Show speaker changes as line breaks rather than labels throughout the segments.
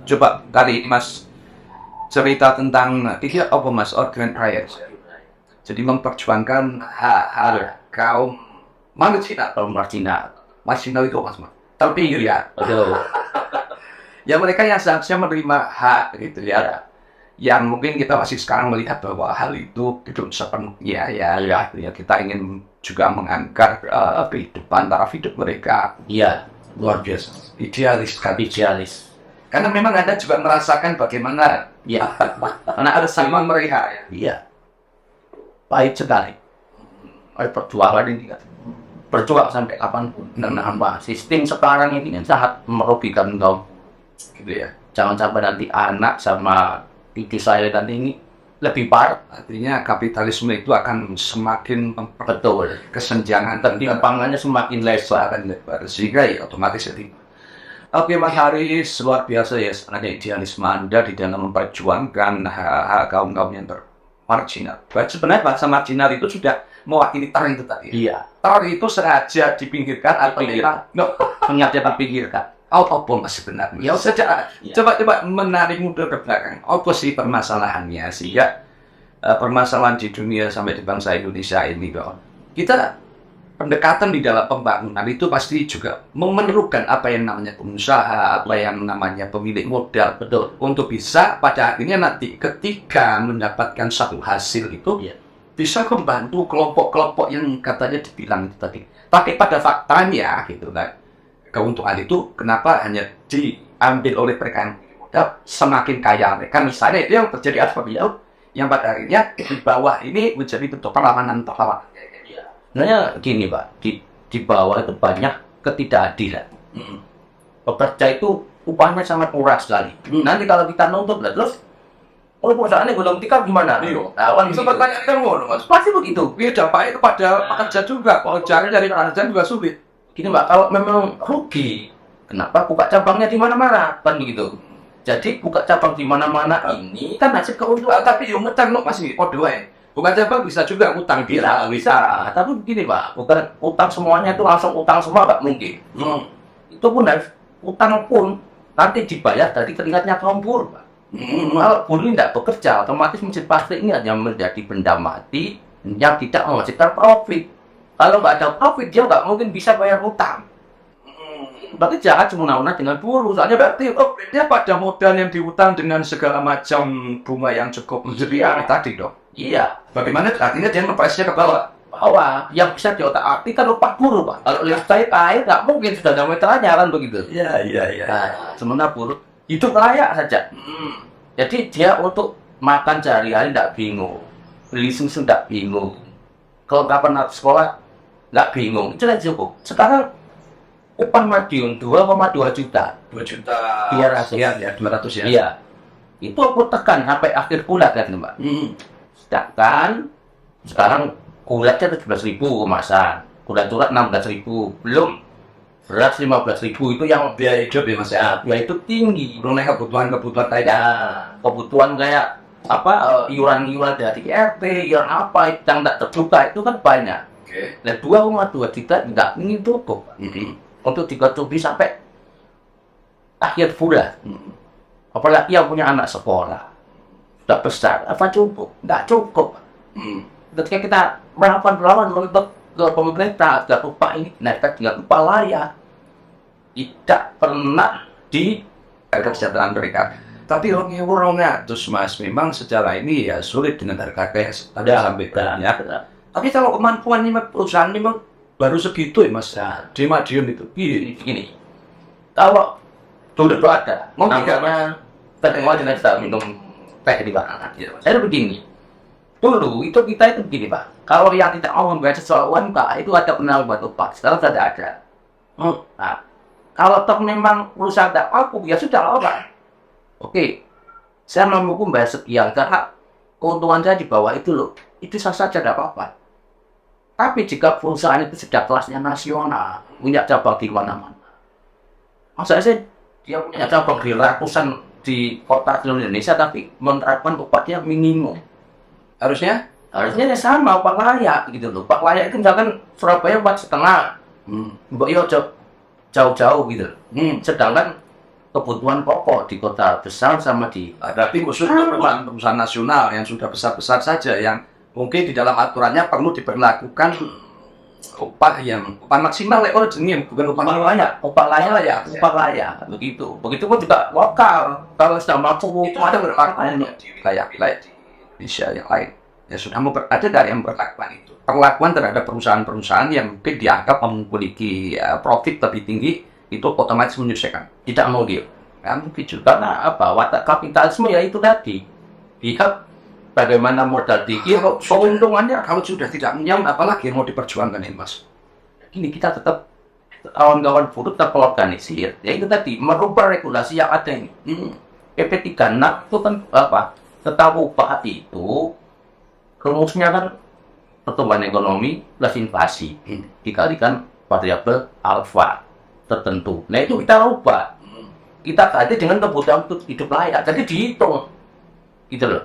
Coba tadi Mas cerita tentang tidak apa Mas organ rights. Jadi memperjuangkan hak kaum manusia atau marginal. Marginal itu Mas. Tapi ya,
Betul.
ya mereka yang seharusnya menerima hak gitu ya. Yang mungkin kita masih sekarang melihat bahwa hal itu belum sepenuhnya ya kita ingin juga mengangkat kehidupan taraf hidup mereka.
Iya,
Luar biasa, idealis kan.
idealis.
Karena memang Anda juga merasakan bagaimana
Ya,
karena ada sama mereka ya.
iya. Pahit sekali. Perjuangan ini kan. Berjuang sampai kapanpun. Dan apa? Sistem sekarang ini kan sangat merugikan kaum.
Gitu ya.
Jangan sampai nanti anak sama cucu saya nanti ini lebih parah.
Artinya kapitalisme itu akan semakin
Betul.
kesenjangan dan
Timpangannya semakin lebar.
akan lebar sehingga ya otomatis jadi. Oke Mas Haris, luar biasa ya ada idealisme Anda di dalam memperjuangkan hak kaum-kaum yang termarginal. Sebenarnya bahasa marginal itu sudah mewakili tar itu tadi.
Iya.
Tar itu sengaja dipinggirkan atau
Dipinggirkan.
sengaja
Pikirkan.
out of bounds sebenarnya.
Ya,
Saja
ya.
coba menarik mundur ke belakang. Apa sih permasalahannya sehingga permasalahan di dunia sampai di bangsa Indonesia ini bahwa kita pendekatan di dalam pembangunan itu pasti juga memerlukan apa yang namanya pengusaha, apa yang namanya pemilik modal,
Betul.
untuk bisa pada akhirnya nanti ketika mendapatkan satu hasil itu
Iya.
bisa membantu kelompok-kelompok yang katanya dibilang itu tadi. Tapi pada faktanya gitu kan, keuntungan itu kenapa hanya diambil oleh mereka yang modal semakin kaya mereka, misalnya itu yang terjadi apa beliau yang pada akhirnya di bawah ini menjadi bentuk perlawanan.
Sebenarnya gini Pak, di bawah itu banyak ketidakadilan. Pekerja itu upahnya sangat murah sekali. Nanti kalau kita nuntut lah, terus perusahaannya belum tikar gimana? Nah,
Sempat tanya kan ngono, Mas.
pasti begitu.
Dia dampaknya kepada pekerja juga. Kalau cari dari pekerjaan juga sulit.
Gini Pak, kalau memang rugi, kenapa buka cabangnya di mana-mana? Kan begitu. Jadi buka cabang di mana-mana ini kan hasil keuntungan.
Tapi yang ngutang masih kode wae. Bukan cabang bisa juga utang
Bisa, bisa. Tapi begini Pak, bukan utang semuanya itu langsung utang semua nggak mungkin. Itu pun harus utang pun nanti dibayar dari keringatnya kaum buruh Pak. Kalau buruh tidak bekerja, otomatis mesin plastik ini hanya menjadi benda mati yang tidak menghasilkan profit. Kalau nggak ada profit, dia nggak mungkin bisa bayar utang. Berarti jangan semena-mena dengan buruh. Soalnya berarti
Dia pada modal yang diutang dengan segala macam bunga yang cukup menjadi tadi dong.
iya,
Bagaimana artinya dia ngepresnya ke bawah?
bahwa yang bisa diotak-atik kan upah buruh Pak. Kalau lifestyle air nggak mungkin sudah ada meteranya kan begitu.
Iya.
Nah, sementara buruh hidup layak saja. Jadi dia untuk makan sehari-hari tidak bingung, beli susu tidak bingung, kelengkapan anak sekolah nggak bingung, itu sudah cukup. Sekarang upah Madiun 2,2 juta.
2 juta.
Biar hasil.
Ya, 200 ya.
Iya, itu aku tekan sampai akhir bulan kan Mbak. Sedangkan sekarang gulanya 17.000 kemasan, gula curah 16.000, belum beras 15.000 itu yang
Biaya hidup ya Mas ya.
biaya itu tinggi.
Belum naik kebutuhan tadi.
Ya, kebutuhan kayak apa iuran-iuran dari RT, iuran apa yang tak terbuka itu kan banyak.
Oke.
Nah 2,2 juta nggak ingin cukup untuk dikonsumsi sampai akhir bulan. Apalagi yang punya anak sekolah sudah besar, apa cukup? Nggak cukup. Ketika kita melakukan untuk ke pemerintah, tidak lupa ini, nah kita tidak lupa layak, tidak pernah di
Kesejahteraan mereka. Tapi orangnya terus Mas, memang secara ini ya sulit dengan harga kayak ada sampai banyak. Tapi kalau kemampuan perusahaan memang baru segitu ya Mas. Di Madiun itu.
Gini, kalau dulu itu ada, namanya terkenal dengan kita minum teh di mana? Saya begini, dulu itu kita itu begini Pak, kalau yang tidak mau membayar sesuatu Pak itu ada penal buat upah, sekarang tidak ada. Nah, kalau toh memang perusahaan tidak mampu, ya sudah orang. Oke, saya mampu membayar sekian karena keuntungan saya di bawah itu loh, itu saja tidak apa-apa. Tapi jika perusahaan itu sudah kelasnya nasional, punya cabang di mana-mana, maksudnya sih dia punya cabang di ratusan di kota seluruh Indonesia, tapi menerapkan upahnya minimum.
Harusnya
Harusnya ya sama upah layak gitu loh. Upah layak itu misalkan Surabaya 4,5, Mbok yo jauh-jauh gitu. Sedangkan kebutuhan pokok di kota besar sama di
Berarti khusus untuk perusahaan nasional yang sudah besar-besar saja yang mungkin di dalam aturannya perlu diberlakukan upah maksimal oleh jenis bukan upah
upah layak begitu. Begitupun juga lokal. Kalau sudah mampu
itu ada berlakuan di wilayah-wilayah di Indonesia yang lain. Ya sudah ada dari yang berlakuan itu. Perlakuan terhadap perusahaan-perusahaan yang mungkin dianggap memiliki profit lebih tinggi itu otomatis menyelesaikan.
tidak mau dia. Ya, mungkin juga karena apa? Watak kapitalisme ya itu tadi. Lihat bagaimana modal dikit, keuntungannya
Kalau sudah tidak menyam, apalagi yang mau diperjuangkan ini, Mas?
ini kita tetap kawan-kawan buruh tetap organisir. Ya itu tadi merubah regulasi yang ada ini. PP 36 itu kan apa? Tetap upah itu rumusnya kan pertumbuhan ekonomi plus inflasi dikalikan variabel alfa tertentu. Nah itu kita ubah. Kita ganti dengan kebutuhan untuk hidup layak. Jadi dihitung, gitu loh.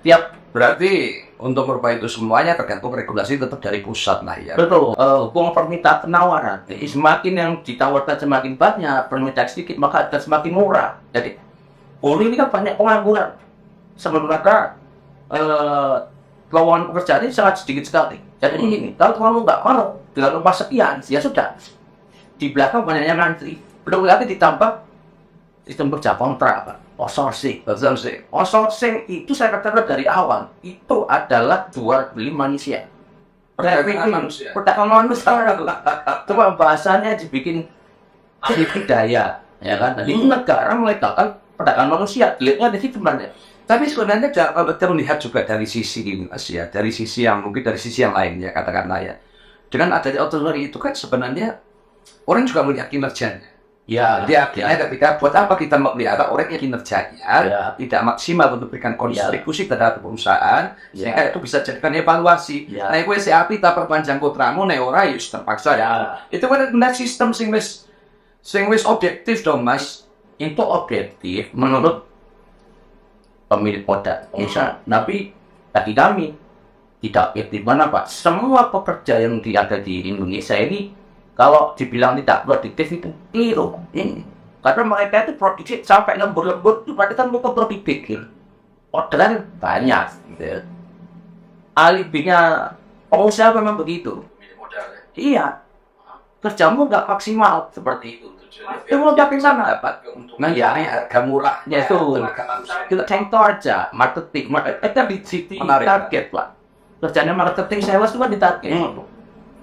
Tiap
Berarti untuk merubah itu semuanya tergantung regulasi tetap dari pusat lah ya.
betul. Hubungan permintaan penawaran. Jadi semakin yang ditawarkan semakin banyak, permintaan sedikit maka akan semakin murah. Jadi buruh ini kan banyak pengangguran. Sementara lowongan pekerjaan ini sangat sedikit sekali. Jadi ini kalau kamu nggak mau dengan upah sekian, ya sudah. Di belakang banyak yang ngantri. Belum lagi ditambah sistem kerja kontrak, Pak. Outsourcing. Outsourcing itu saya katakan dari awal itu adalah jual beli manusia. Perdagangan manusia. Coba bahasanya dibikin jadi budaya, ya kan? Jadi negara melegalkan perdagangan manusia. Dilihatnya di situ sebenarnya.
Tapi sebenarnya kita melihat juga dari sisi ini, Mas ya, dari sisi yang mungkin dari sisi yang lain ya katakanlah ya. Dengan adanya otonomi itu kan sebenarnya orang juga melihat kinerjanya.
Ya,
Dia ketika buat apa kita melihara orang yang kinerjanya tidak maksimal untuk memberikan kontribusi terhadap perusahaan, sehingga itu bisa jadikan evaluasi. Nah, gue api tak perpanjang kontrakmu, nih ora yus terpaksa ya. Itu kan benar sistem sing wis objektif dong, Mas.
itu objektif menurut pemilik modal. Tapi bagi kami tidak objektif. Mana Pak? Semua pekerja yang ada di Indonesia ini kalau dibilang tidak produktif itu keliru. Karena mereka itu produktif sampai lembur-lembur itu berarti kan mereka produktif. Orderan banyak. Gitu. Alibinya pengusaha memang begitu. Iya. Kerjamu nggak maksimal seperti itu. Itu mau dapat sana dapat keuntungan ya harga murah. Ya itu. Kita contoh aja marketing. Itu di situ target Pak. Kerjanya marketing sales itu kan di target.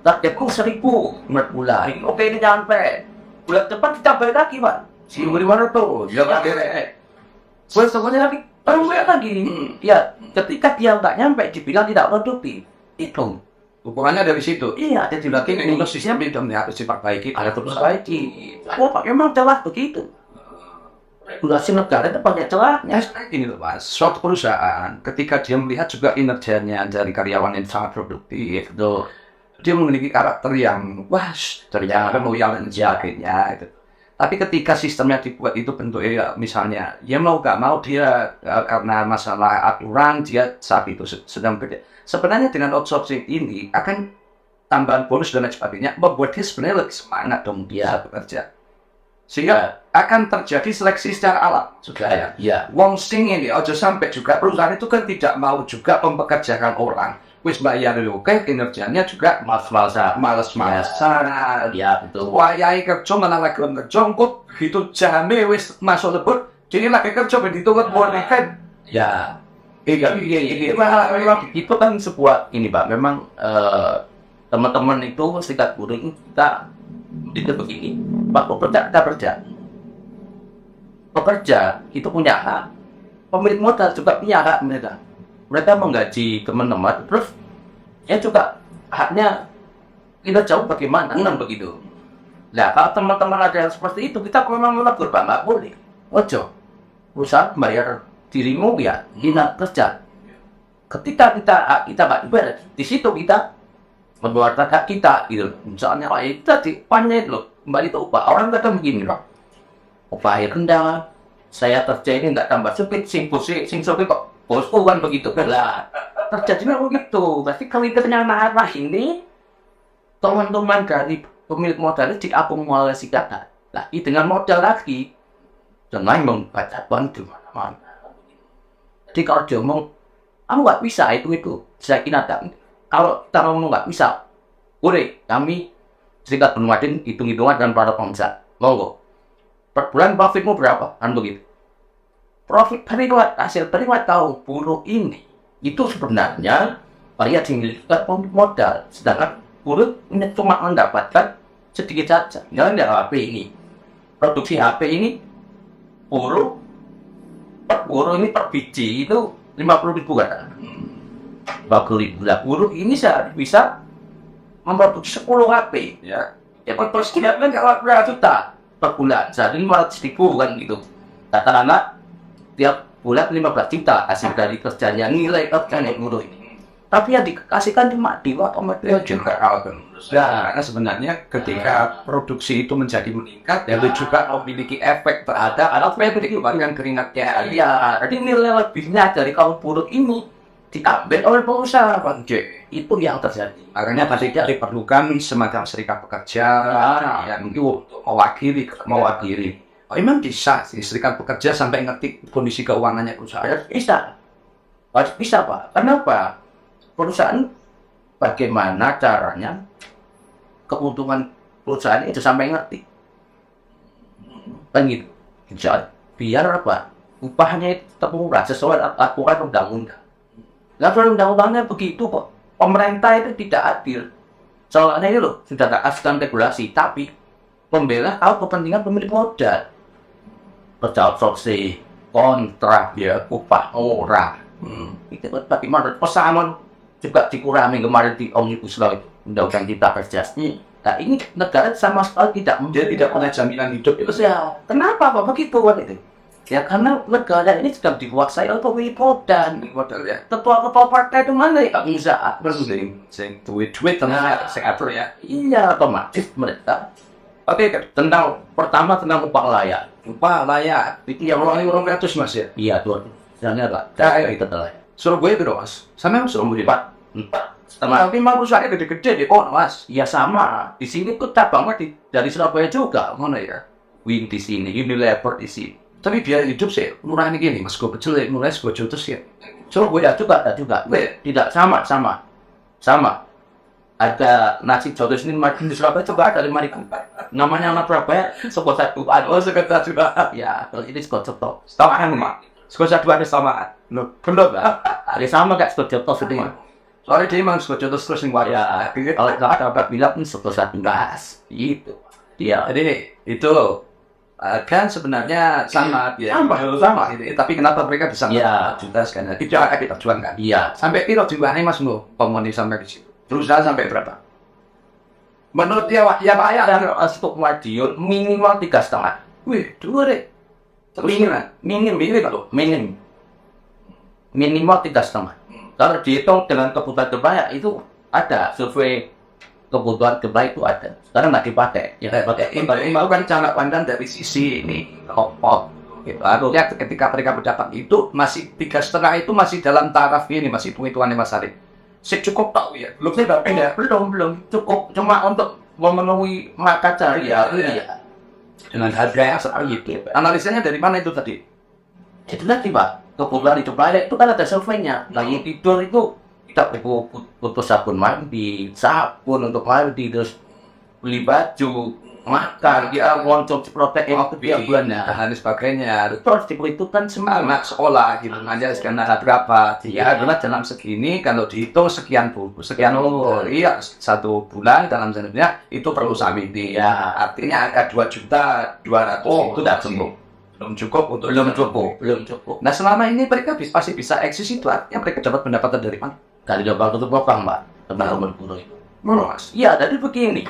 Targetku 1.000 per bulan. Oke ini nyampe. Bulan depan ditambahin lagi Pak. 1.500. Ya Pak. Bulan semuanya lagi. Perumnya lagi. Ya ketika dia nggak nyampe dibilang tidak produktif. Itu.
Hubungannya dari situ.
Iya, ada
Lagi industri-nya harus diperbaiki.
Ada diperbaiki. Oh Pak, memang celah begitu. Regulasi negara itu banyak celahnya.
Ini loh Mas, suatu perusahaan ketika dia melihat juga kinerjanya dari karyawan yang sangat produktif, tuh dia memiliki karakter yang wah ternyata loyal dan sebagainya itu. Tapi ketika sistemnya dibuat itu bentuknya misalnya ya mau gak mau dia karena masalah aturan dia saat itu sedang beda. Sebenarnya dengan outsourcing ini akan tambahan bonus dan lain sebagainya membuat dia sebenarnya lebih semangat dong dia bekerja. Sehingga akan terjadi seleksi secara alam juga ya. Wong sing ini aja sampai juga perusahaan itu kan tidak mau juga mempekerjakan orang. Wis bayar oke, kinerjanya juga males-malesan.
Ya betul.
Wayahe kerja malah lagi kerja kok gitu jame wis masuk lebur. Jadi lagi kerja ben ditunggu kan.
Ya. Iya. Memang itu kan sebuah ini Pak. Memang teman-teman itu serikat buruh kita itu begini. Pak pekerja itu punya hak. Pemilik modal juga punya hak mereka. Mereka menggaji teman-teman, terus ya juga haknya kita jauh bagaimana, begitu. Nah, kalau teman-teman ada yang seperti itu, kita memang menegur Pak, nggak boleh. Ojo, perusahaan bayar dirimu ya, kita kerja. Ketika kita nggak dibayar, di situ kita mengeluarkan hak kita, gitu. Misalnya, itu tadi, panjang loh, kembali ke upah. Orang kata begini, loh, upah rendah, saya kerja ini nggak tambah sempit, sing kok. Bosku kan begitu lah. Terjadinya begitu. Berarti kalau kita arah ini teman-teman dari pemilik modal itu diakumulasi kata. Lagi dengan modal lagi dengan membaca di mana-mana. Jadi kalau dia ngomong, kamu nggak bisa itu, saya kira tak. Kalau kita ngomong nggak bisa, boleh kami Serikat Benua Adin hitung-hitungan dan para pengusaha, monggo. Per bulan profitmu berapa? Kan begitu. Profit terlihat, hasil terlihat tahu buruh ini itu sebenarnya variasi miliar modal, sedangkan buruh ini cuma mendapatkan sedikit saja. Jangan HP ini, produksi HP ini buruh ini per biji itu 50.000 kan? 50.000 lah. Buruh ini bisa memproduksi 10 HP, ya. Ya terus kita kan kalau berapa juta per bulan, jadi 500.000 kan gitu. Katakanlah tiap bulan 15 juta hasil dari kerjanya, nilai kerjanya buruh ini. Tapi yang dikasihkan cuma di waktu
juga karena sebenarnya ketika produksi itu menjadi meningkat, dan itu juga memiliki efek terhadap alat kehidupan yang keringatnya.
Ya, jadi nilai lebihnya dari kaum buruh ini diambil oleh pengusaha, itu yang terjadi.
Makanya tadi diperlukan semacam serikat pekerja yang itu mewakili. Oh, memang bisa sih serikat pekerja sampai ngerti kondisi keuangannya perusahaan.
Bisa, Pak. Kenapa? Perusahaan bagaimana caranya keuntungan perusahaan itu sampai ngerti, kan gitu. Biar apa? Upahnya itu tetap murah sesuai aturan undang-undang. Aturan undang-undangnya begitu kok. Pemerintah itu tidak adil. Soalnya itu loh sudah tak kasihkan regulasi, tapi membela tahu kepentingan pemilik modal. Kerja outsourcing, kontrak, ya upah murah. Itu bagaimana pesangon juga dikurangi kemarin di Omnibus Law itu, undang-undang cipta kerja. Nah ini negara sama sekali tidak punya jaminan hidup itu ya. Kenapa Pak begitu kan itu? Ya karena negara ini sedang dikuasai oleh pemilik modal ya. Ketua-ketua partai itu mana ya bisa
Sing duit tengah seatur ya.
Iya otomatis mereka. Oke pertama tentang upah layak.
Upah layak. Itu yang orang 200 Mas ya.
Iya tuh. Misalnya lah. Itu telah.
Surabaya itu Mas. Sama Surabaya.
4.
Tapi mau perusahaannya gede-gede deh, kok Mas?
Ya sama. Di sini tuh cabangnya dari Surabaya juga,
Mana ya?
Wing di sini, Unilever di sini.
Tapi biaya hidup sih murah ini gini, Mas. Gue kecil mulai 10 juta sih.
Surabaya juga. Tidak sama. Ada nasi jodoh ini di Surabaya juga ada 5.000. Namanya anak Surabaya, sebuah satu.
Oh, sekitar juga.
Ya, kalau ini sebuah jodoh.
Samaan, Mak. Sekolah satu ada samaan. Loh, belum lah.
Ada sama gak sebuah jodoh sedih.
Soalnya dia emang suka contoh terus yang
ya, kalau ada apa bilang setelah gas itu dia.
Jadi itu kan sebenarnya sama ya. Sama. Tapi kenapa mereka bisa juta sekarang? Itu akan kita perjuangkan.
Iya.
Sampai kilo jumlahnya Mas Mo, komunis sampai di situ. Berusaha sampai berapa? Menurut dia ya Pak ya
dan untuk Madiun minimal 3,5.
Wih, dua deh.
Minimal 3,5. Kalau dihitung dengan kebutuhan terbaik itu ada survei kebutuhan terbaik itu ada. Sekarang nggak dipakai.
Ya, ini mau kan cara pandang dari sisi ini kelompok. Gitu. Artinya ketika mereka mendapat itu masih 3,5 itu masih dalam taraf ini masih hitungannya Mas Arif. Cukup tahu ya.
Belum cukup cuma untuk memenuhi mata cari ya.
Dengan harga yang segitu. Analisanya dari mana itu tadi?
Itu tadi Pak. Kebutuhan hidup layak itu kan ada surveinya. Lagi tidur itu kita butuh sabun mandi, sabun untuk mandi, terus beli baju, makan, dia konsumsi protein tiap bulannya,
dan sebagainya.
Terus diperhitungkan semua
anak sekolah gitu aja sekian berapa? Ya adalah dalam segini kalau dihitung sekian iya 1 bulan dalam sebenarnya itu perlu samiti ya. Artinya angka 2.200.000 itu tidak belum cukup. Nah selama ini mereka pasti bisa eksis itu artinya mereka dapat pendapatan dari mana?
Dari dapat itu program Mbak tentang buruh itu.
Mas?
Iya, jadi begini,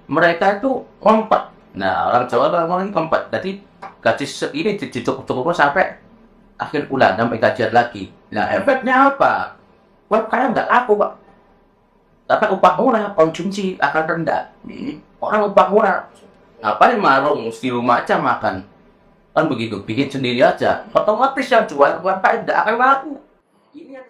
mereka itu lompat. Nah orang Jawa orang lompat. Jadi gaji ini cukup sampai akhir bulan sampai gajian lagi. Nah efeknya apa? Kayak nggak aku Pak. Tapi upah murah, konsumsi akan rendah. Orang upah murah, apa yang marung di rumah aja makan. Kan begitu, bikin sendiri aja. Otomatis yang jual UMKM tidak akan laku. Ini yang